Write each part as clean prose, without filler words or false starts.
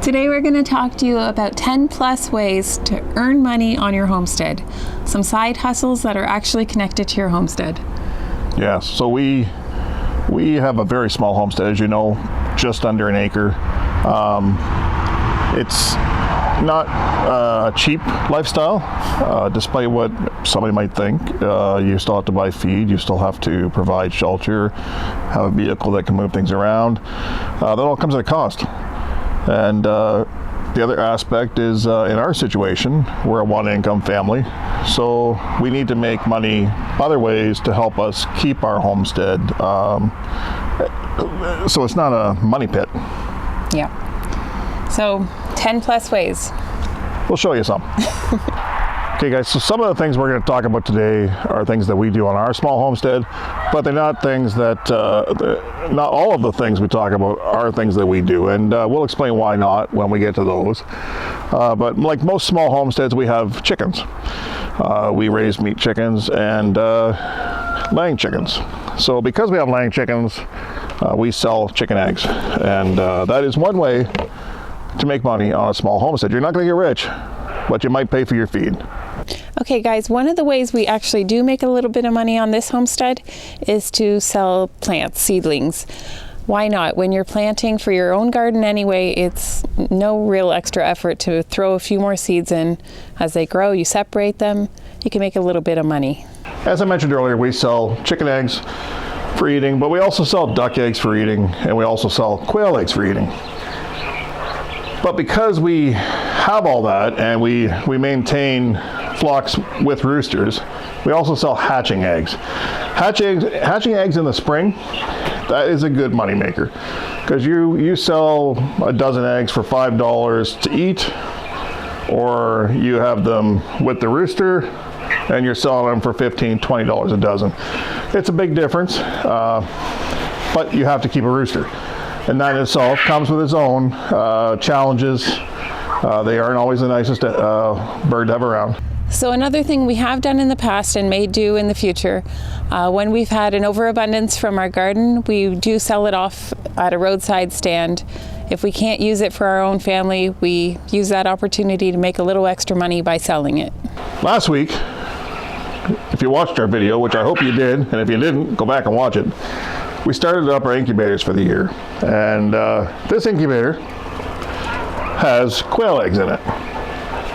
Today we're going to talk to you about 10 plus ways to earn money on your homestead. Some side hustles that are actually connected to your homestead. Yeah, so we have a very small homestead, as you know, just under an acre. It's not a cheap lifestyle, despite what somebody might think. You still have to buy feed, you still have to provide shelter, have a vehicle that can move things around. That all comes at a cost. And the other aspect is, in our situation, we're a one-income family, so we need to make money other ways to help us keep our homestead, so it's not a money pit. Yeah. So 10 plus ways. We'll show you some. Okay guys, so some of the things we're going to talk about today are things that we do on our small homestead, but they're not things that, not all of the things we talk about are things that we do, and we'll explain why not when we get to those. But like most small homesteads, we have chickens. We raise meat chickens and laying chickens. So because we have laying chickens, we sell chicken eggs, and that is one way to make money on a small homestead. You're not going to get rich, but you might pay for your feed. Okay guys, one of the ways we actually do make a little bit of money on this homestead is to sell plants, seedlings. Why not? When you're planting for your own garden anyway, it's no real extra effort to throw a few more seeds in. As they grow, you separate them, you can make a little bit of money. As I mentioned earlier, we sell chicken eggs for eating, but we also sell duck eggs for eating, and we also sell quail eggs for eating. But because we have all that and we maintain flocks with roosters, we also sell hatching eggs. Hatching eggs in the spring, that is a good money maker, because you sell a dozen eggs for $5 to eat, or you have them with the rooster and you're selling them for $15, $20 a dozen. It's a big difference, but you have to keep a rooster. And that in itself comes with its own challenges. They aren't always the nicest bird to have around. So another thing we have done in the past and may do in the future, when we've had an overabundance from our garden, we do sell it off at a roadside stand. If we can't use it for our own family, we use that opportunity to make a little extra money by selling it. Last week, if you watched our video, which I hope you did, and if you didn't, go back and watch it, we started up our incubators for the year. And this incubator has quail eggs in it.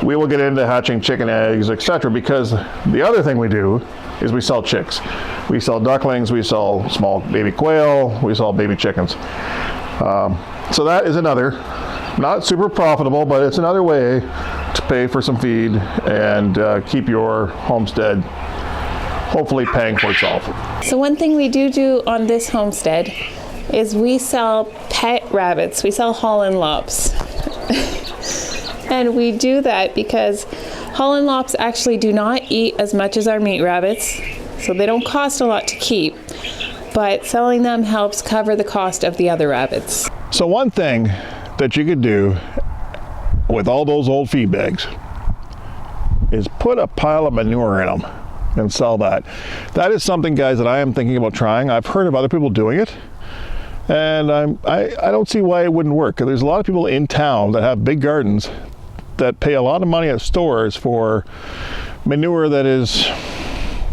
We will get into hatching chicken eggs, etc., because the other thing we do is we sell chicks. We sell ducklings, we sell small baby quail, we sell baby chickens. So that is another, not super profitable, but it's another way to pay for some feed and keep your homestead hopefully paying for itself. So one thing we do on this homestead is we sell pet rabbits. We sell Holland lops. And we do that because Holland lops actually do not eat as much as our meat rabbits, so they don't cost a lot to keep, but selling them helps cover the cost of the other rabbits. So one thing that you could do with all those old feed bags is put a pile of manure in them and sell that. That is something, guys, that I am thinking about trying. I've heard of other people doing it, and I don't see why it wouldn't work. There's a lot of people in town that have big gardens that pay a lot of money at stores for manure that is,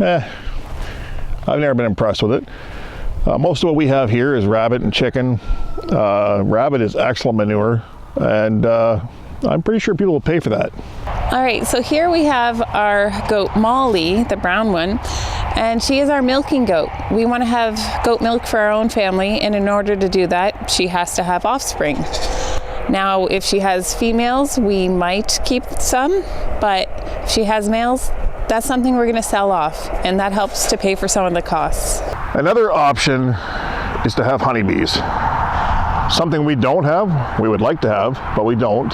I've never been impressed with it. Most of what we have here is rabbit and chicken. Rabbit is excellent manure, and I'm pretty sure people will pay for that. All right, so here we have our goat Molly, the brown one, and she is our milking goat. We want to have goat milk for our own family, and in order to do that, she has to have offspring. Now, if she has females, we might keep some, but if she has males, that's something we're going to sell off, and that helps to pay for some of the costs. Another option is to have honeybees. Something we don't have, we would like to have, but we don't.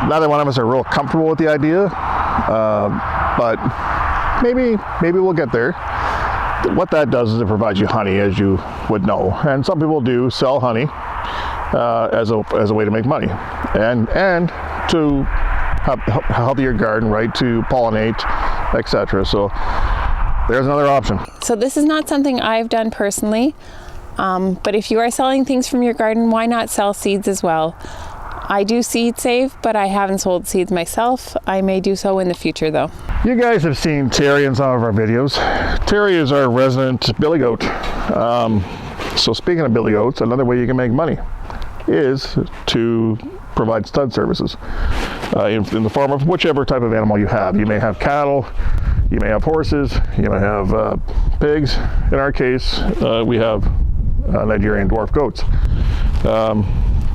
Neither one of us are real comfortable with the idea, but maybe we'll get there. What that does is it provides you honey, as you would know, and some people do sell honey as a way to make money, and to have a healthier garden, right, to pollinate, etc. So there's another option. So this is not something I've done personally, But if you are selling things from your garden, why not sell seeds as well? I do seed save, but I haven't sold seeds myself. I may do so in the future though. You guys have seen Terry in some of our videos. Terry is our resident billy goat. So speaking of billy goats, another way you can make money is to provide stud services in the form of whichever type of animal you have. You may have cattle, you may have horses, you may have pigs. In our case, we have Nigerian dwarf goats.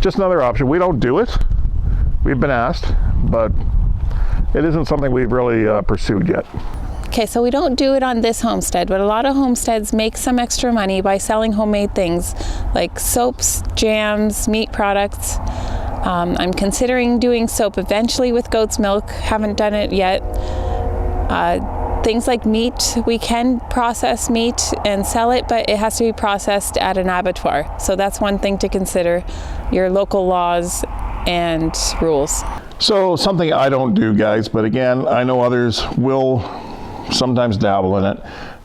Just another option. We don't do it. We've been asked, but it isn't something we've really pursued yet. Okay, so we don't do it on this homestead, but a lot of homesteads make some extra money by selling homemade things like soaps, jams, meat products. I'm considering doing soap eventually with goat's milk. Haven't done it yet. Things like meat, we can process meat and sell it, but it has to be processed at an abattoir. So that's one thing to consider, your local laws and rules. So something I don't do, guys, but again, I know others will sometimes dabble in it,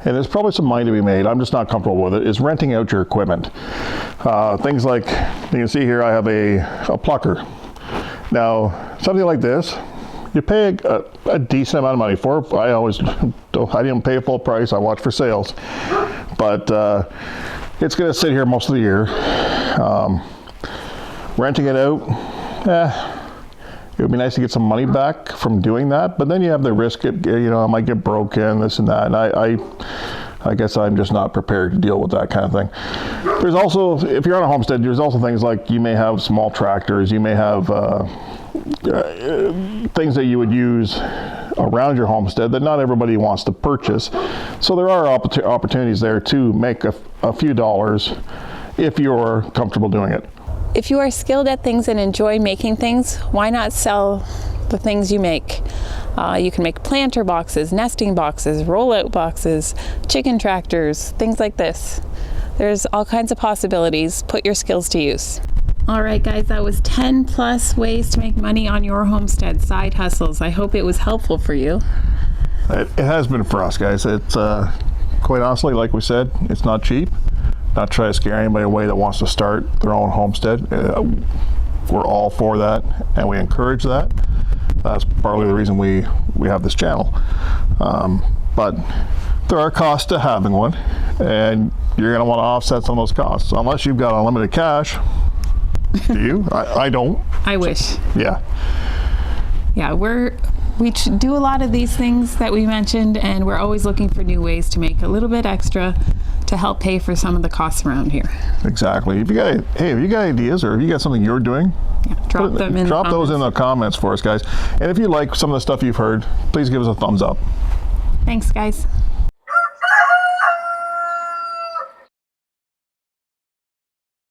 and there's probably some money to be made. I'm just not comfortable with it, is renting out your equipment. Things like, you can see here, I have a plucker. Now, something like this, you pay a decent amount of money for it. I didn't pay a full price. I watch for sales, but it's going to sit here most of the year. Renting it out, it would be nice to get some money back from doing that, but then you have the risk it might get broken, this and that, and I guess I'm just not prepared to deal with that kind of thing. There's also, if you're on a homestead, there's also things like you may have small tractors, you may have things that you would use around your homestead that not everybody wants to purchase. So there are opportunities there to make a few dollars if you're comfortable doing it. If you are skilled at things and enjoy making things, why not sell the things you make? You can make planter boxes, nesting boxes, rollout boxes, chicken tractors, things like this. There's all kinds of possibilities. Put your skills to use. All right, guys, that was 10 plus ways to make money on your homestead, side hustles. I hope it was helpful for you. It has been for us, guys. It's quite honestly, like we said, it's not cheap. Not try to scare anybody away that wants to start their own homestead. We're all for that, and we encourage that. That's partly the reason we have this channel. But there are costs to having one, and you're going to want to offset some of those costs. So unless you've got unlimited cash, do you? I don't. I wish. Yeah. Yeah, we do a lot of these things that we mentioned, and we're always looking for new ways to make a little bit extra to help pay for some of the costs around here. Exactly. If you got ideas, or if you got something you're doing, drop those in the comments for us, guys. And if you like some of the stuff you've heard, please give us a thumbs up. Thanks, guys.